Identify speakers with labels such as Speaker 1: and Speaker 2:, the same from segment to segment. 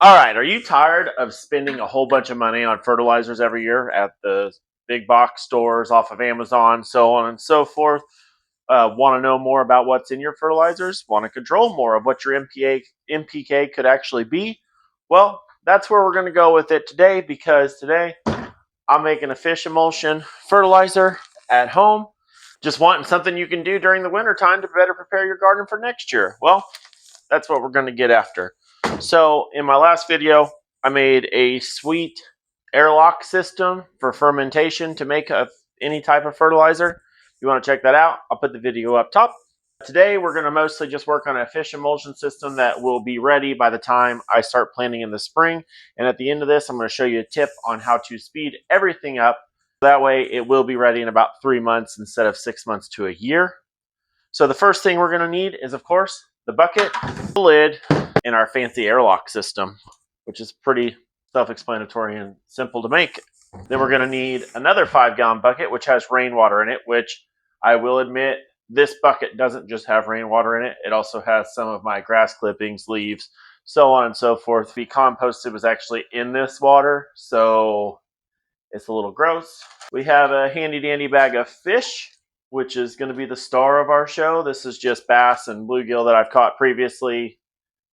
Speaker 1: All right, are you tired of spending a whole bunch of money on fertilizers every year at the big box stores, off of Amazon, so on and so forth? Want to know more about what's in your fertilizers? Want to control more of what your MPK could actually be? Well, that's where we're going to go with it today, because today I'm making a fish emulsion fertilizer at home. Just wanting something you can do during the winter time to better prepare your garden for next year. Well, that's what we're going to get after. So in my last video, I made a sweet airlock system for fermentation to make any type of fertilizer. If you want to check that out, I'll put the video up top. Today, we're going to mostly just work on a fish emulsion system that will be ready by the time I start planting in the spring. And at the end of this, I'm going to show you a tip on how to speed everything up. That way, it will be ready in about 3 months instead of 6 months to a year. So the first thing we're going to need is, of course, the bucket, the lid, and our fancy airlock system, which is pretty self-explanatory and simple to make. Then we're going to need another 5-gallon bucket, which has rainwater in it, which I will admit, this bucket doesn't just have rainwater in it. It also has some of my grass clippings, leaves, so on and so forth. The composted was actually in this water, so it's a little gross. We have a handy dandy bag of fish, which is going to be the star of our show. This is just bass and bluegill that I've caught previously.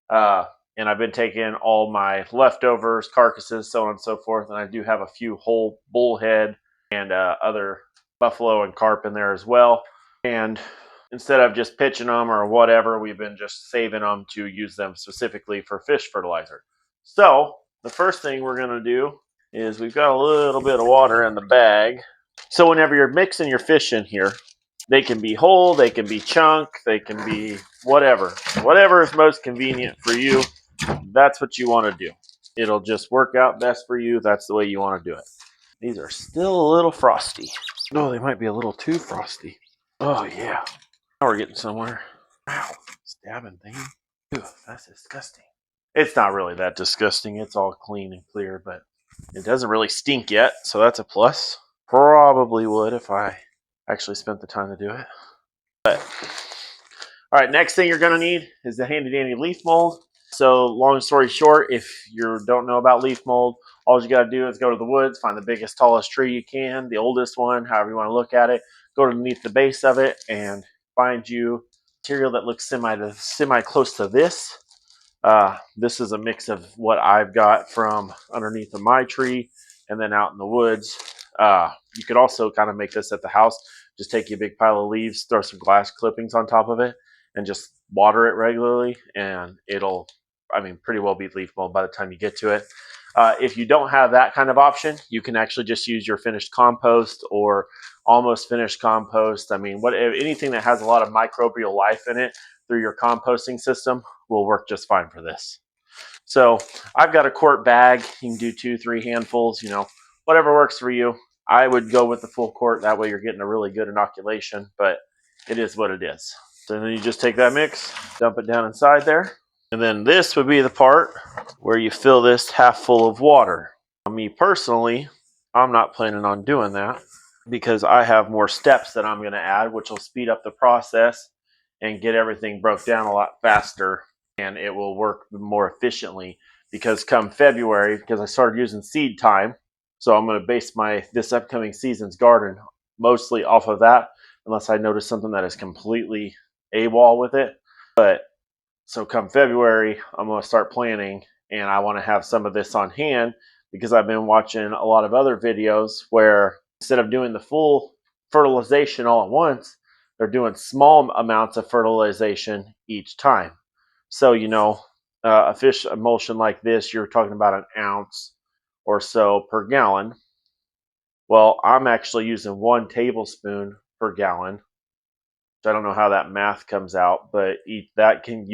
Speaker 1: And I've been taking all my leftovers, carcasses, so on and so forth. And I do have a few whole bullhead and other buffalo and carp in there as well. And instead of just pitching them or whatever, we've been just saving them to use them specifically for fish fertilizer. So the first thing we're going to do is we've got a little bit of water in the bag. So whenever you're mixing your fish in here, they can be whole, they can be chunk, they can be whatever. Whatever is most convenient for you, that's what you want to do. It'll just work out best for you. That's the way you want to do it. These are still a little frosty. Oh, they might be a little too frosty. Oh, yeah. Now we're getting somewhere. Wow, stabbing thing. Ew, that's disgusting. It's not really that disgusting. It's all clean and clear, but it doesn't really stink yet, so that's a plus. Probably would if I actually spent the time to do it. But all right, next thing you're going to need is the handy dandy leaf mold. So long story short, if you don't know about leaf mold, all you got to do is go to the woods, find the biggest, tallest tree you can, the oldest one, however you want to look at it, go underneath the base of it and find you material that looks semi close to this. This is a mix of what I've got from underneath of my tree and then out in the woods. You could also kind of make this at the house. Just take you a big pile of leaves, throw some glass clippings on top of it, and just water it regularly, and it'll, pretty well be leaf mold by the time you get to it. If you don't have that kind of option, you can actually just use your finished compost or almost finished compost. Anything that has a lot of microbial life in it through your composting system will work just fine for this. So I've got a quart bag. You can do 2-3 handfuls, whatever works for you. I would go with the full quart. That way you're getting a really good inoculation, but it is what it is. So then you just take that mix, dump it down inside there. And then this would be the part where you fill this half full of water. Me personally, I'm not planning on doing that because I have more steps that I'm going to add, which will speed up the process and get everything broke down a lot faster, and it will work more efficiently. Because come February, because I started using seed time, so I'm going to base this upcoming season's garden mostly off of that, unless I notice something that is completely AWOL with it. But so come February, I'm going to start planning, and I want to have some of this on hand because I've been watching a lot of other videos where instead of doing the full fertilization all at once, they're doing small amounts of fertilization each time. So, a fish emulsion like this, you're talking about an ounce or so per gallon. Well, I'm actually using 1 tablespoon per gallon. I don't know how that math comes out, but you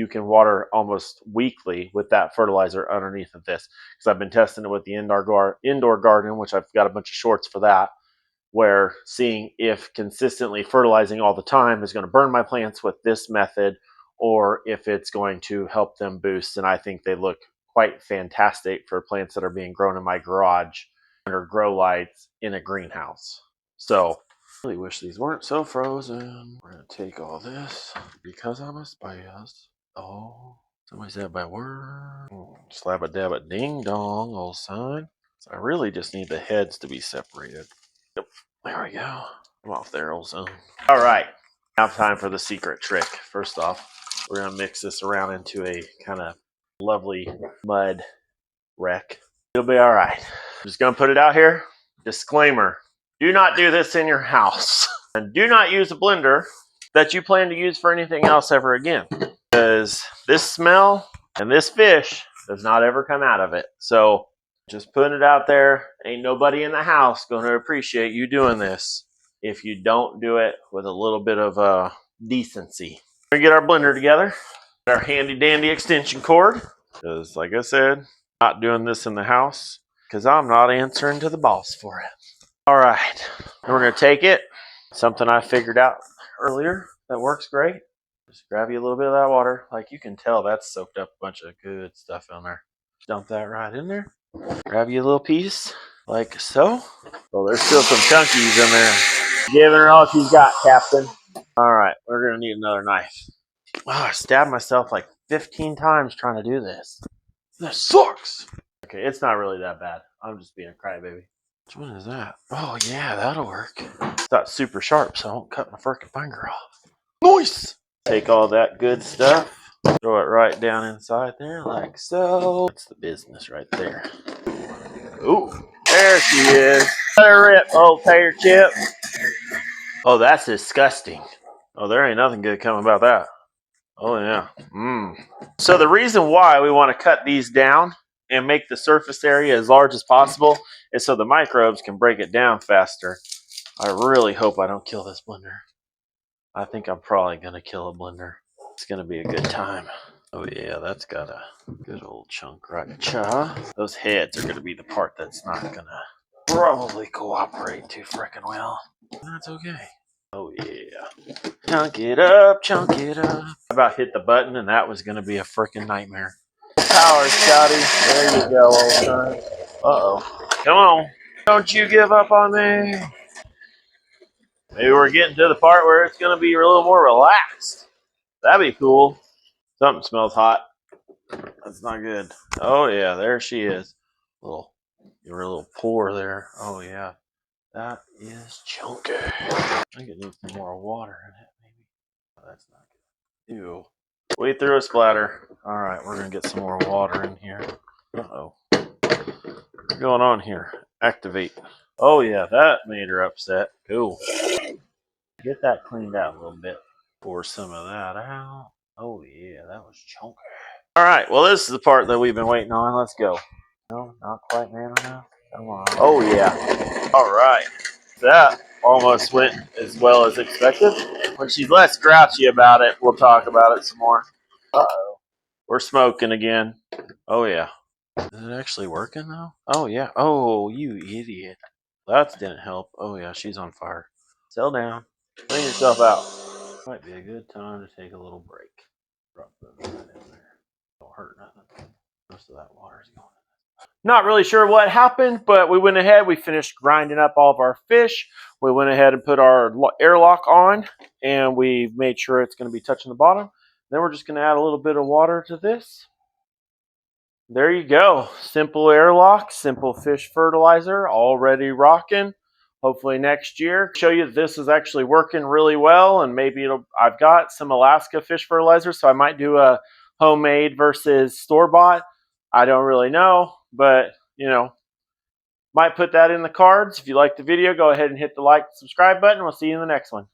Speaker 1: can water almost weekly with that fertilizer underneath of this. Because I've been testing it with the indoor garden, which I've got a bunch of shorts for that, where seeing if consistently fertilizing all the time is going to burn my plants with this method, or if it's going to help them boost. And I think they look quite fantastic for plants that are being grown in my garage under grow lights in a greenhouse. So I really wish these weren't so frozen. We're going to take all this because I'm a spaz. Oh, Somebody said by word. Slab a dab a ding dong, old son. So I really just need the heads to be separated. Yep. There we go. I'm off there, old son. All right. Now time for the secret trick. First off, we're going to mix this around into a kind of lovely mud wreck. It'll be all right. I'm just going to put it out here. Disclaimer. Do not do this in your house. And do not use a blender that you plan to use for anything else ever again. Because this smell and this fish does not ever come out of it. So just putting it out there. Ain't nobody in the house going to appreciate you doing this if you don't do it with a little bit of decency. We're going to get our blender together. Our handy dandy extension cord. Because like I said, not doing this in the house because I'm not answering to the boss for it. All right. We're going to take it. Something I figured out earlier that works great. Just grab you a little bit of that water. Like you can tell that's soaked up a bunch of good stuff in there. Dump that right in there. Grab you a little piece like so. Well, there's still some chunkies in there. Giving her all she's got, Captain. All right, we're going to need another knife. Oh, I stabbed myself like 15 times trying to do this. This sucks. Okay, it's not really that bad. I'm just being a crybaby. Which one is that? Oh, yeah, that'll work. It's not super sharp, so I won't cut my freaking finger off. Nice! Take all that good stuff, throw it right down inside there like so. That's the business right there. Ooh, there she is. Let her rip, old tater chip. Oh, that's disgusting. Oh, there ain't nothing good coming about that. Oh, yeah. So the reason why we want to cut these down and make the surface area as large as possible is so the microbes can break it down faster. I really hope I don't kill this blender. I think I'm probably going to kill a blender. It's going to be a good time. Oh yeah, that's got a good old chunk right cha. Those heads are going to be the part that's not going to probably cooperate too frickin' well. That's okay. Oh yeah. Chunk it up, chunk it up. I about hit the button and that was going to be a frickin' nightmare. Power, Scotty. There you go, old son. Uh-oh. Come on. Don't you give up on me. Maybe we're getting to the part where it's going to be a little more relaxed. That'd be cool. Something smells hot. That's not good. Oh, yeah, there she is. You're a little pour there. Oh, yeah. That is chunky. I think it needs some more water in it, maybe. Oh, that's not good. Ew. We threw a splatter. All right, we're going to get some more water in here. Uh-oh. What's going on here? Activate. Oh, yeah, that made her upset. Cool. Get that cleaned out a little bit. Pour some of that out. Oh, yeah, that was chunky. All right, well, this is the part that we've been waiting on. Let's go. No, not quite man enough. Come on. Oh, yeah. All right. That almost went as well as expected. When she's less grouchy about it, we'll talk about it some more. Uh-oh. We're smoking again. Oh, yeah. Is it actually working, though? Oh, yeah. Oh, you idiot. That didn't help. Oh, yeah, she's on fire. Settle down. Clean yourself out. Might be a good time to take a little break. Drop that in there. Don't hurt nothing. Most of that water's going. Not really sure what happened, but we went ahead. We finished grinding up all of our fish. We went ahead and put our airlock on, and we made sure it's going to be touching the bottom. Then we're just going to add a little bit of water to this. There you go. Simple airlock, simple fish fertilizer, already rocking. Hopefully next year, show you that this is actually working really well, and maybe I've got some Alaska fish fertilizer, so I might do a homemade versus store-bought. I don't really know, but might put that in the cards. If you like the video, go ahead and hit the like and subscribe button. We'll see you in the next one.